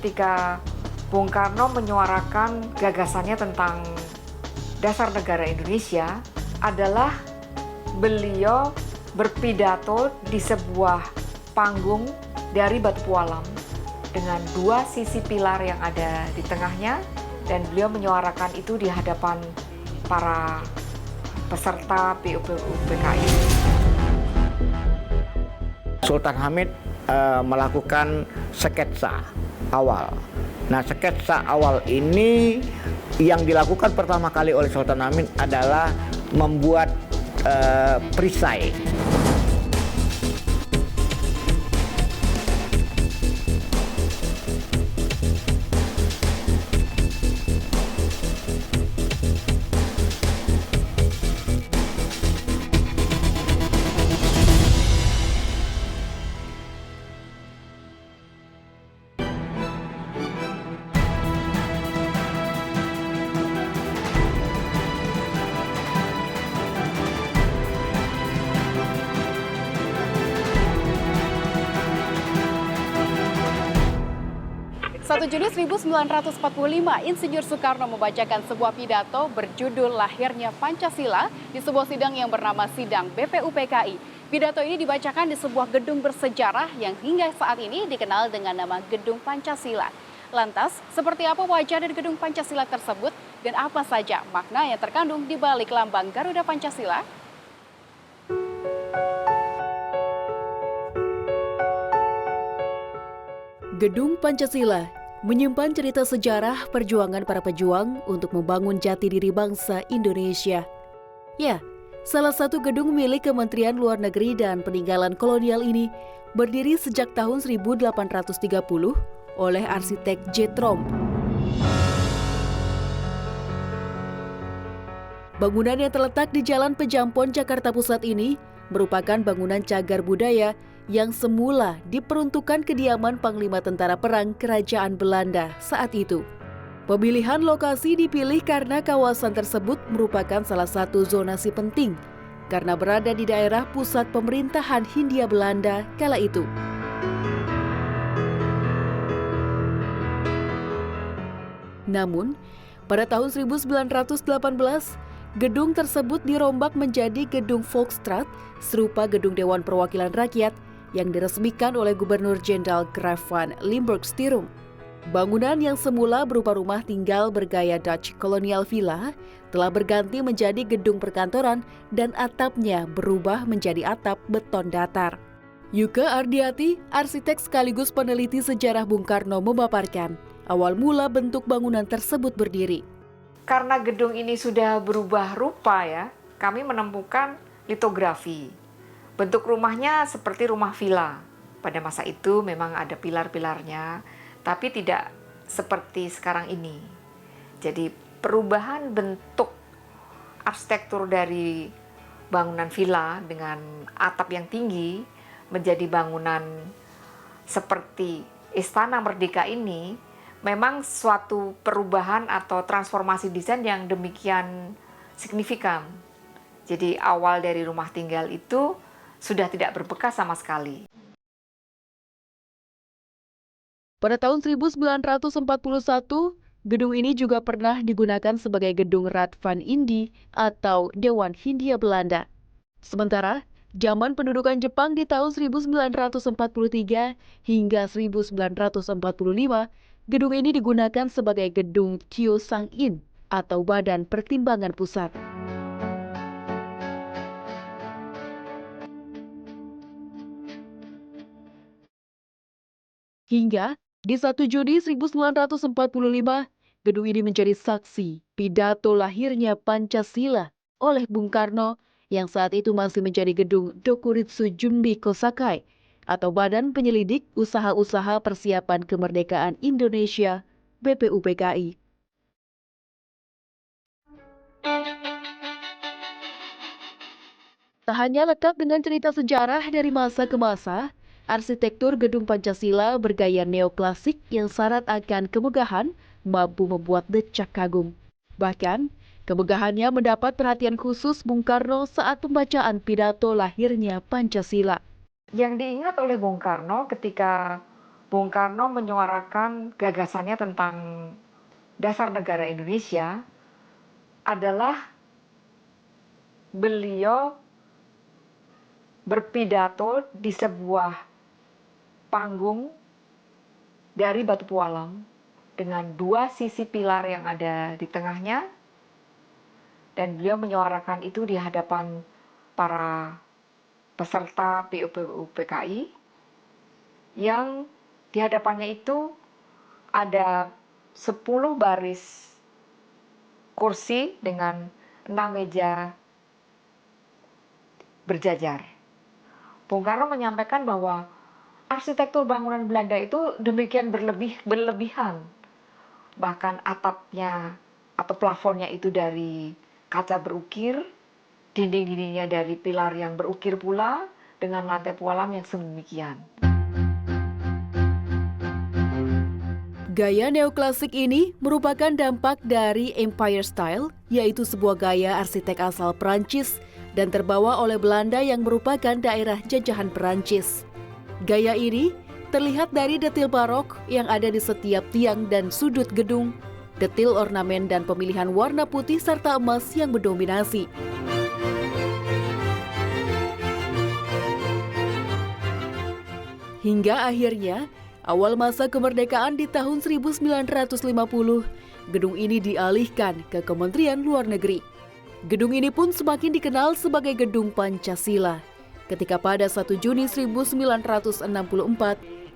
ketika Bung Karno menyuarakan gagasannya tentang dasar negara Indonesia adalah beliau berpidato di sebuah panggung dari Batu Pualam dengan dua sisi pilar yang ada di tengahnya, dan beliau menyuarakan itu di hadapan para peserta BPUPKI. Sultan Hamid melakukan sketsa awal. Nah, sketsa awal ini yang dilakukan pertama kali oleh Sultan Hamid adalah membuat perisai. Satu Juni 1945, Insinyur Soekarno membacakan sebuah pidato berjudul Lahirnya Pancasila di sebuah sidang yang bernama Sidang BPUPKI. Pidato ini dibacakan di sebuah gedung bersejarah yang hingga saat ini dikenal dengan nama Gedung Pancasila. Lantas, seperti apa wajah dari Gedung Pancasila tersebut dan apa saja makna yang terkandung di balik lambang Garuda Pancasila? Gedung Pancasila menyimpan cerita sejarah perjuangan para pejuang untuk membangun jati diri bangsa Indonesia. Ya, salah satu gedung milik Kementerian Luar Negeri dan Peninggalan Kolonial ini berdiri sejak tahun 1830 oleh arsitek J. Tromp. Bangunan yang terletak di Jalan Pejampon, Jakarta Pusat ini merupakan bangunan cagar budaya yang semula diperuntukkan kediaman Panglima Tentara Perang Kerajaan Belanda saat itu. Pemilihan lokasi dipilih karena kawasan tersebut merupakan salah satu zonasi penting karena berada di daerah pusat pemerintahan Hindia Belanda kala itu. Namun, pada tahun 1918, gedung tersebut dirombak menjadi Gedung Volksstraat serupa Gedung Dewan Perwakilan Rakyat yang diresmikan oleh Gubernur Jenderal Graaf van Limburg-Stirum. Bangunan yang semula berupa rumah tinggal bergaya Dutch Colonial Villa telah berganti menjadi gedung perkantoran dan atapnya berubah menjadi atap beton datar. Yuka Ardiati, arsitek sekaligus peneliti sejarah Bung Karno, memaparkan awal mula bentuk bangunan tersebut berdiri. Karena gedung ini sudah berubah rupa ya, kami menemukan litografi. Bentuk rumahnya seperti rumah villa. Pada masa itu memang ada pilar-pilarnya, tapi tidak seperti sekarang ini. Jadi perubahan bentuk arsitektur dari bangunan villa dengan atap yang tinggi menjadi bangunan seperti Istana Merdeka ini memang suatu perubahan atau transformasi desain yang demikian signifikan. Jadi awal dari rumah tinggal itu sudah tidak berbekas sama sekali. Pada tahun 1941, gedung ini juga pernah digunakan sebagai gedung Raad van Indië atau Dewan Hindia Belanda. Sementara, zaman pendudukan Jepang di tahun 1943 hingga 1945, gedung ini digunakan sebagai gedung Kyosan-in atau Badan Pertimbangan Pusat. Hingga di 1 Juni 1945, gedung ini menjadi saksi pidato lahirnya Pancasila oleh Bung Karno yang saat itu masih menjadi gedung Dokuritsu Junbi Kosakai atau Badan Penyelidik Usaha-Usaha Persiapan Kemerdekaan Indonesia BPUPKI. Tak hanya lekat dengan cerita sejarah dari masa ke masa, arsitektur Gedung Pancasila bergaya neoklasik yang syarat akan kemegahan mampu membuat decak kagum. Bahkan, kemegahannya mendapat perhatian khusus Bung Karno saat pembacaan pidato lahirnya Pancasila. Yang diingat oleh Bung Karno ketika Bung Karno menyuarakan gagasannya tentang dasar negara Indonesia adalah beliau berpidato di sebuah panggung dari batu pualam dengan dua sisi pilar yang ada di tengahnya, dan beliau menyuarakan itu di hadapan para peserta BPU PKI yang di hadapannya itu ada 10 baris kursi dengan 6 meja berjajar. Bung Karno menyampaikan bahwa arsitektur bangunan Belanda itu demikian berlebihan. Bahkan atapnya atau plafonnya itu dari kaca berukir, dinding-dindingnya dari pilar yang berukir pula, dengan lantai pualam yang sedemikian. Gaya neoklasik ini merupakan dampak dari Empire Style, yaitu sebuah gaya arsitek asal Prancis dan terbawa oleh Belanda yang merupakan daerah jajahan Perancis. Gaya ini terlihat dari detil barok yang ada di setiap tiang dan sudut gedung, detil ornamen dan pemilihan warna putih serta emas yang mendominasi. Hingga akhirnya, awal masa kemerdekaan di tahun 1950, gedung ini dialihkan ke Kementerian Luar Negeri. Gedung ini pun semakin dikenal sebagai Gedung Pancasila, ketika pada 1 Juni 1964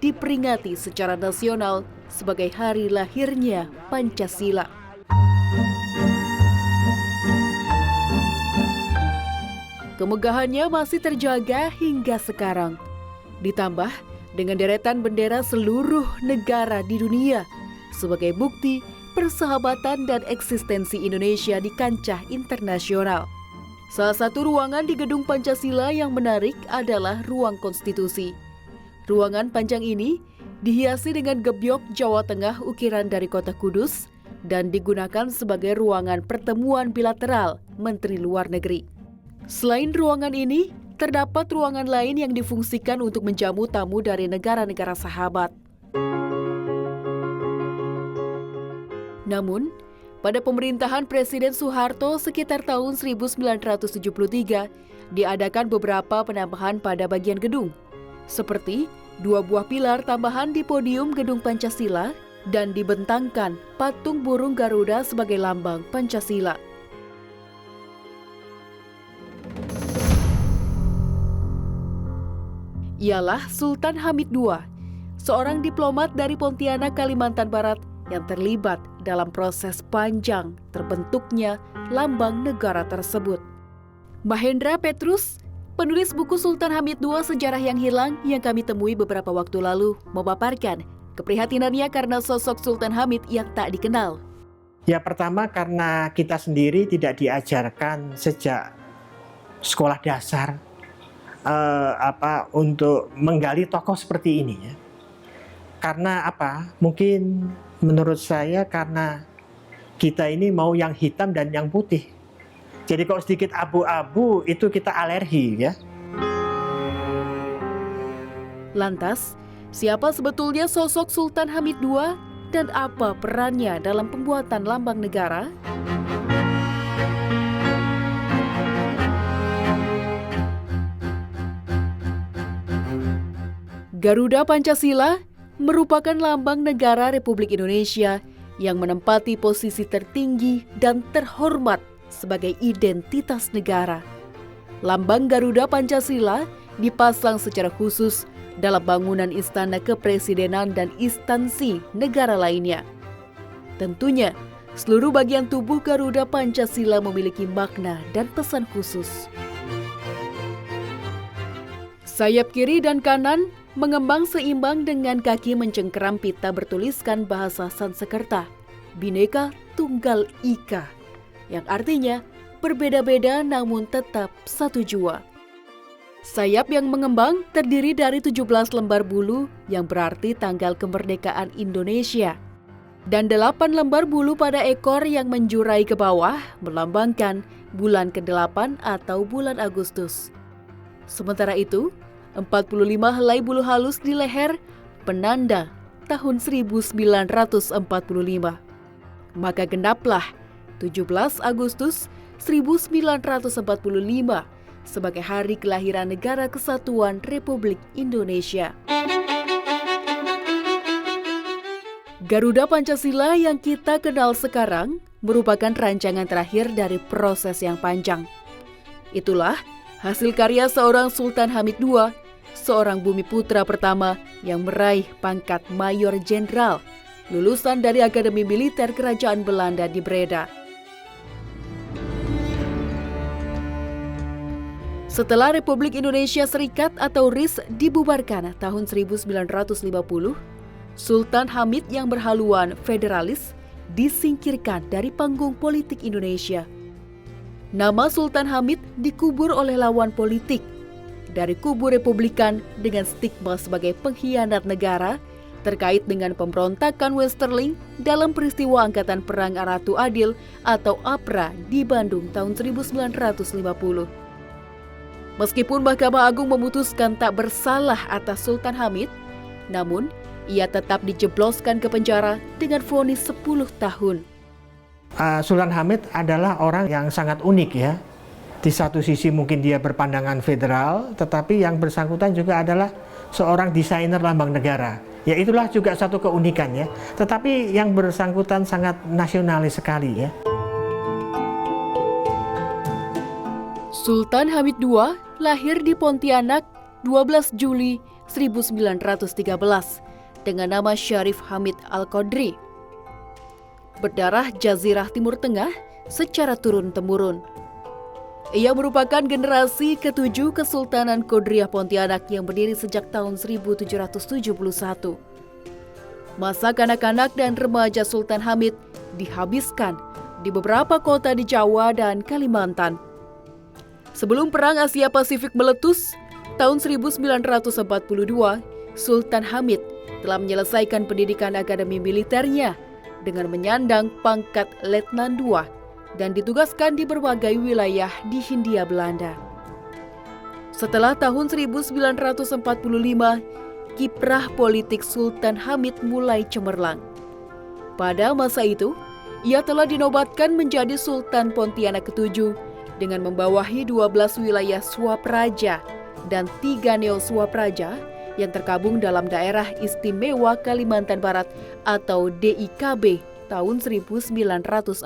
diperingati secara nasional sebagai hari lahirnya Pancasila. Kemegahannya masih terjaga hingga sekarang. Ditambah dengan deretan bendera seluruh negara di dunia sebagai bukti persahabatan dan eksistensi Indonesia di kancah internasional. Salah satu ruangan di Gedung Pancasila yang menarik adalah Ruang Konstitusi. Ruangan panjang ini dihiasi dengan gebyok Jawa Tengah ukiran dari Kota Kudus dan digunakan sebagai ruangan pertemuan bilateral Menteri Luar Negeri. Selain ruangan ini, terdapat ruangan lain yang difungsikan untuk menjamu tamu dari negara-negara sahabat. Namun, pada pemerintahan Presiden Soeharto sekitar tahun 1973, diadakan beberapa penambahan pada bagian gedung, seperti 2 buah pilar tambahan di podium Gedung Pancasila dan dibentangkan patung burung Garuda sebagai lambang Pancasila. Ialah Sultan Hamid II, seorang diplomat dari Pontianak, Kalimantan Barat yang terlibat dalam proses panjang terbentuknya lambang negara tersebut. Mahendra Petrus, penulis buku Sultan Hamid II Sejarah yang Hilang yang kami temui beberapa waktu lalu, memaparkan keprihatinannya karena sosok Sultan Hamid yang tak dikenal. Ya, pertama karena kita sendiri tidak diajarkan sejak sekolah dasar untuk menggali tokoh seperti ini ya. Karena apa? Mungkin menurut saya karena kita ini mau yang hitam dan yang putih. Jadi kalau sedikit abu-abu itu kita alergi ya. Lantas, siapa sebetulnya sosok Sultan Hamid II dan apa perannya dalam pembuatan lambang negara? Garuda Pancasila merupakan lambang negara Republik Indonesia yang menempati posisi tertinggi dan terhormat sebagai identitas negara. Lambang Garuda Pancasila dipasang secara khusus dalam bangunan istana kepresidenan dan instansi negara lainnya. Tentunya, seluruh bagian tubuh Garuda Pancasila memiliki makna dan pesan khusus. Sayap kiri dan kanan mengembang seimbang dengan kaki mencengkeram pita bertuliskan bahasa Sanskerta, Bhinneka Tunggal Ika, yang artinya berbeda-beda namun tetap satu jua. Sayap yang mengembang terdiri dari 17 lembar bulu yang berarti tanggal kemerdekaan Indonesia, dan 8 lembar bulu pada ekor yang menjurai ke bawah melambangkan bulan ke-8 atau bulan Agustus. Sementara itu, 45 helai bulu halus di leher penanda tahun 1945. Maka genaplah 17 Agustus 1945 sebagai hari kelahiran Negara Kesatuan Republik Indonesia. Garuda Pancasila yang kita kenal sekarang merupakan rancangan terakhir dari proses yang panjang. Itulah hasil karya seorang Sultan Hamid II, seorang bumi putra pertama yang meraih pangkat Mayor Jenderal, lulusan dari Akademi Militer Kerajaan Belanda di Breda. Setelah Republik Indonesia Serikat atau RIS dibubarkan tahun 1950, Sultan Hamid yang berhaluan federalis disingkirkan dari panggung politik Indonesia. Nama Sultan Hamid dikubur oleh lawan politik dari kubu Republikan dengan stigma sebagai pengkhianat negara terkait dengan pemberontakan Westerling dalam peristiwa Angkatan Perang Ratu Adil atau APRA di Bandung tahun 1950. Meskipun Mahkamah Agung memutuskan tak bersalah atas Sultan Hamid, namun ia tetap dijebloskan ke penjara dengan vonis 10 tahun. Sultan Hamid adalah orang yang sangat unik ya. Di satu sisi mungkin dia berpandangan federal, tetapi yang bersangkutan juga adalah seorang desainer lambang negara. Ya itulah juga satu keunikan ya. Tetapi yang bersangkutan sangat nasionalis sekali ya. Sultan Hamid II lahir di Pontianak 12 Juli 1913 dengan nama Syarif Hamid Al-Qadri. Berdarah Jazirah Timur Tengah secara turun-temurun. Ia merupakan generasi ke-7 Kesultanan Qadriyah Pontianak yang berdiri sejak tahun 1771. Masa kanak-kanak dan remaja Sultan Hamid dihabiskan di beberapa kota di Jawa dan Kalimantan. Sebelum Perang Asia Pasifik meletus, tahun 1942, Sultan Hamid telah menyelesaikan pendidikan akademi militernya dengan menyandang pangkat Letnan II dan ditugaskan di berbagai wilayah di Hindia Belanda. Setelah tahun 1945, kiprah politik Sultan Hamid mulai cemerlang. Pada masa itu, ia telah dinobatkan menjadi Sultan Pontianak ke-7 dengan membawahi 12 wilayah Swapraja dan 3 Neo-Swapraja yang tergabung dalam Daerah Istimewa Kalimantan Barat atau DIKB tahun 1947.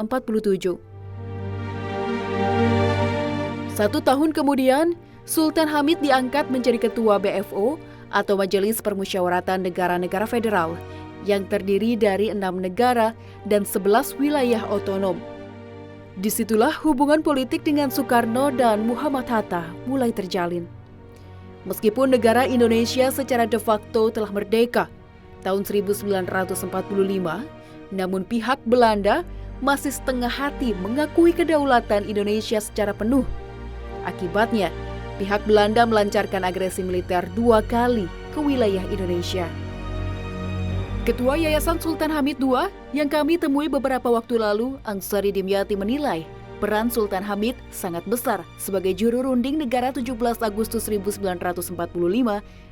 1 tahun kemudian, Sultan Hamid diangkat menjadi Ketua BFO atau Majelis Permusyawaratan Negara-Negara Federal yang terdiri dari 6 negara dan 11 wilayah otonom. Disitulah hubungan politik dengan Soekarno dan Muhammad Hatta mulai terjalin. Meskipun negara Indonesia secara de facto telah merdeka tahun 1945, namun pihak Belanda masih setengah hati mengakui kedaulatan Indonesia secara penuh. Akibatnya, pihak Belanda melancarkan agresi militer 2 kali ke wilayah Indonesia. Ketua Yayasan Sultan Hamid II yang kami temui beberapa waktu lalu, Ansari Dimyati menilai peran Sultan Hamid sangat besar sebagai juru runding negara 17 Agustus 1945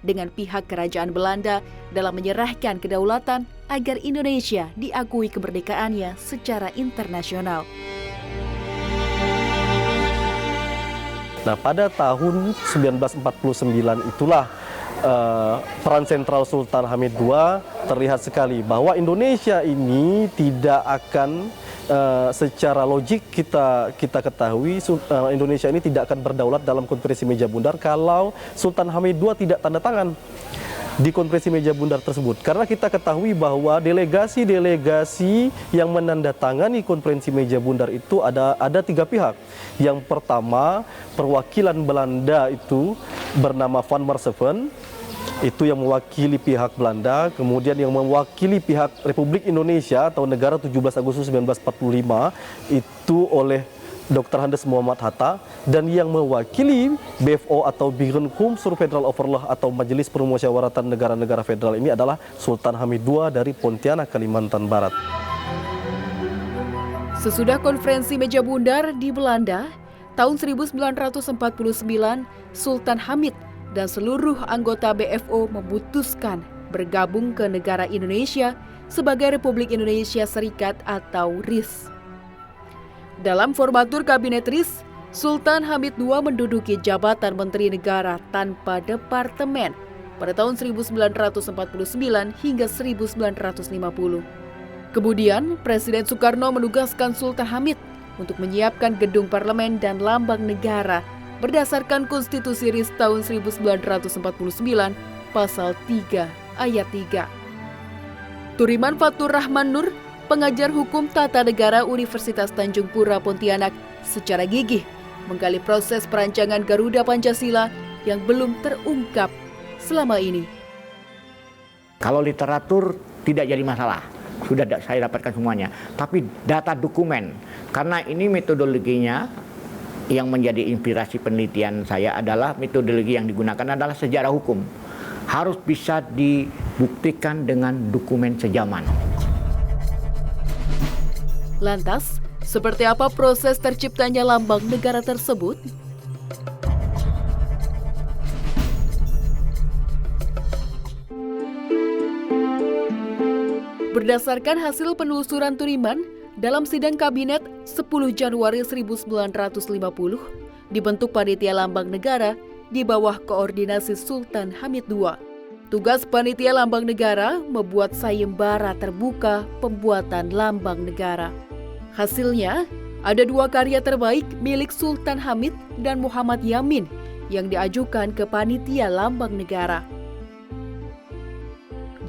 dengan pihak kerajaan Belanda dalam menyerahkan kedaulatan agar Indonesia diakui kemerdekaannya secara internasional. Nah, pada tahun 1949 itulah peran sentral Sultan Hamid II terlihat sekali bahwa Indonesia ini tidak akan secara logik kita ketahui Indonesia ini tidak akan berdaulat dalam Konferensi Meja Bundar kalau Sultan Hamid II tidak tanda tangan di Konferensi Meja Bundar tersebut. Karena kita ketahui bahwa delegasi-delegasi yang menandatangani Konferensi Meja Bundar itu ada 3 pihak. Yang pertama, perwakilan Belanda itu bernama Van Marseven, itu yang mewakili pihak Belanda, kemudian yang mewakili pihak Republik Indonesia atau negara 17 Agustus 1945 itu oleh Dr. Handes Muhammad Hatta, dan yang mewakili BFO atau Birenkum Sur Federal Overlord atau Majelis Permusyawaratan Negara-Negara Federal ini adalah Sultan Hamid II dari Pontianak, Kalimantan Barat. Sesudah konferensi Meja Bundar di Belanda, tahun 1949, Sultan Hamid dan seluruh anggota BFO memutuskan bergabung ke negara Indonesia sebagai Republik Indonesia Serikat atau RIS. Dalam formatur Kabinet RIS, Sultan Hamid II menduduki jabatan Menteri Negara tanpa departemen pada tahun 1949 hingga 1950. Kemudian, Presiden Soekarno menugaskan Sultan Hamid untuk menyiapkan gedung parlemen dan lambang negara berdasarkan Konstitusi RIS tahun 1949 pasal 3 ayat 3. Turiman Fatur Rahman Nur, pengajar hukum tata negara Universitas Tanjung Pura Pontianak, secara gigih menggali proses perancangan Garuda Pancasila yang belum terungkap selama ini. Kalau literatur tidak jadi masalah, sudah saya dapatkan semuanya. Tapi data dokumen, karena ini metodologinya yang menjadi inspirasi penelitian saya adalah metodologi yang digunakan adalah sejarah hukum. Harus bisa dibuktikan dengan dokumen sejaman. Lantas, seperti apa proses terciptanya lambang negara tersebut? Berdasarkan hasil penelusuran Turiman, dalam sidang kabinet 10 Januari 1950, dibentuk Panitia Lambang Negara di bawah koordinasi Sultan Hamid II. Tugas Panitia Lambang Negara membuat sayembara terbuka pembuatan lambang negara. Hasilnya, ada 2 karya terbaik milik Sultan Hamid dan Muhammad Yamin yang diajukan ke Panitia Lambang Negara.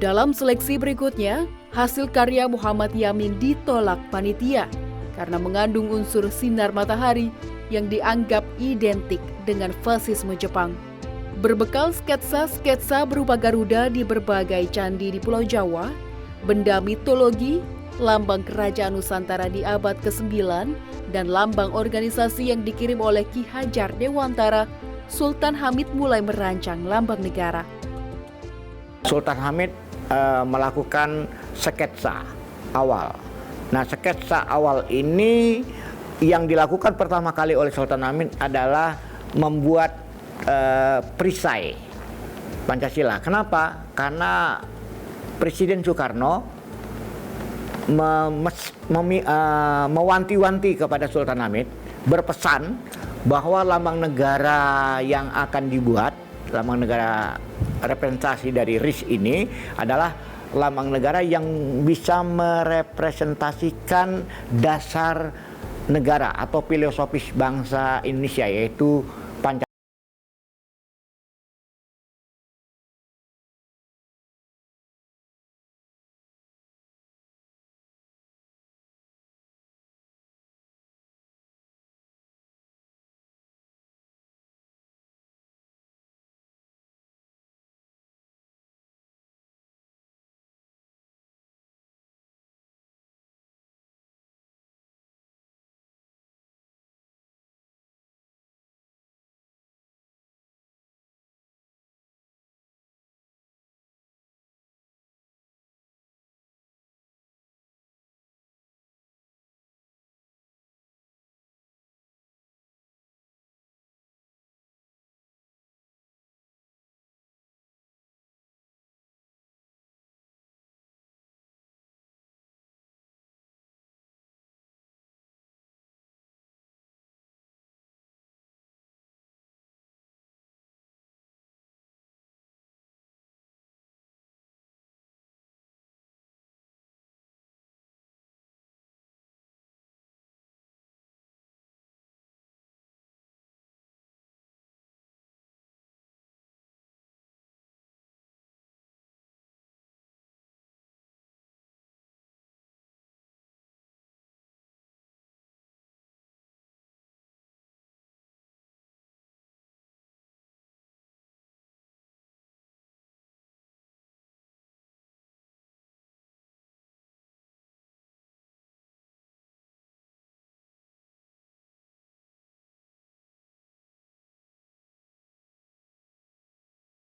Dalam seleksi berikutnya, hasil karya Muhammad Yamin ditolak panitia karena mengandung unsur sinar matahari yang dianggap identik dengan fasisme Jepang. Berbekal sketsa-sketsa berupa Garuda di berbagai candi di Pulau Jawa, benda mitologi, lambang kerajaan Nusantara di abad ke-9, dan lambang organisasi yang dikirim oleh Ki Hajar Dewantara, Sultan Hamid mulai merancang lambang negara. Sultan Hamid melakukan sketsa awal. Nah, sketsa awal ini yang dilakukan pertama kali oleh Sultan Hamid adalah membuat perisai Pancasila. Kenapa? Karena Presiden Soekarno mewanti-wanti kepada Sultan Hamid, berpesan bahwa lambang negara yang akan dibuat, lambang negara representasi dari RIS ini adalah lambang negara yang bisa merepresentasikan dasar negara atau filosofis bangsa Indonesia, yaitu Pancasila.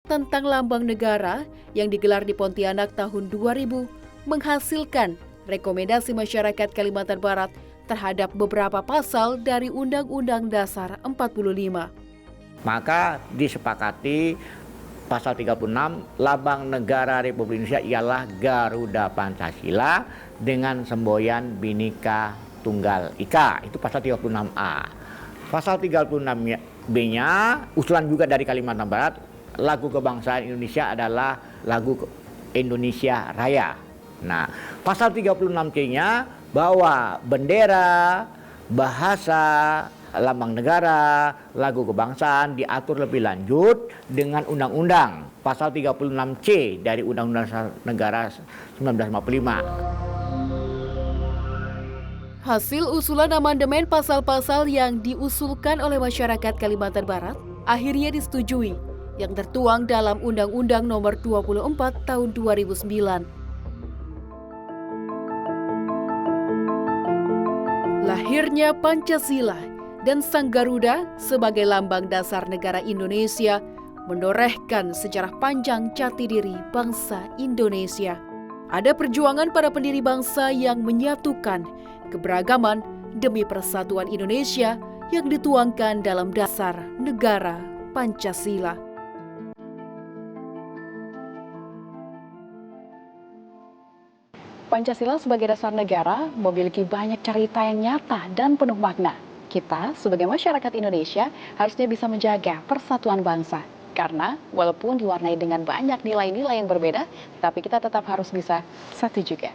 Tentang lambang negara yang digelar di Pontianak tahun 2000 menghasilkan rekomendasi masyarakat Kalimantan Barat terhadap beberapa pasal dari Undang-Undang Dasar 45. Maka disepakati pasal 36, lambang negara Republik Indonesia ialah Garuda Pancasila dengan semboyan Bhinneka Tunggal Ika. Itu pasal 36A. Pasal 36B-nya, usulan juga dari Kalimantan Barat, lagu kebangsaan Indonesia adalah lagu Indonesia Raya. Nah, pasal 36C-nya bahwa bendera, bahasa, lambang negara, lagu kebangsaan diatur lebih lanjut dengan undang-undang pasal 36C dari Undang-Undang Negara 1945. Hasil usulan amandemen pasal-pasal yang diusulkan oleh masyarakat Kalimantan Barat akhirnya disetujui yang tertuang dalam Undang-Undang Nomor 24 Tahun 2009. Lahirnya Pancasila dan Sang Garuda sebagai lambang dasar negara Indonesia menorehkan sejarah panjang jati diri bangsa Indonesia. Ada perjuangan para pendiri bangsa yang menyatukan keberagaman demi persatuan Indonesia yang dituangkan dalam dasar negara Pancasila. Pancasila sebagai dasar negara memiliki banyak cerita yang nyata dan penuh makna. Kita sebagai masyarakat Indonesia harusnya bisa menjaga persatuan bangsa. Karena walaupun diwarnai dengan banyak nilai-nilai yang berbeda, tapi kita tetap harus bisa satu juga.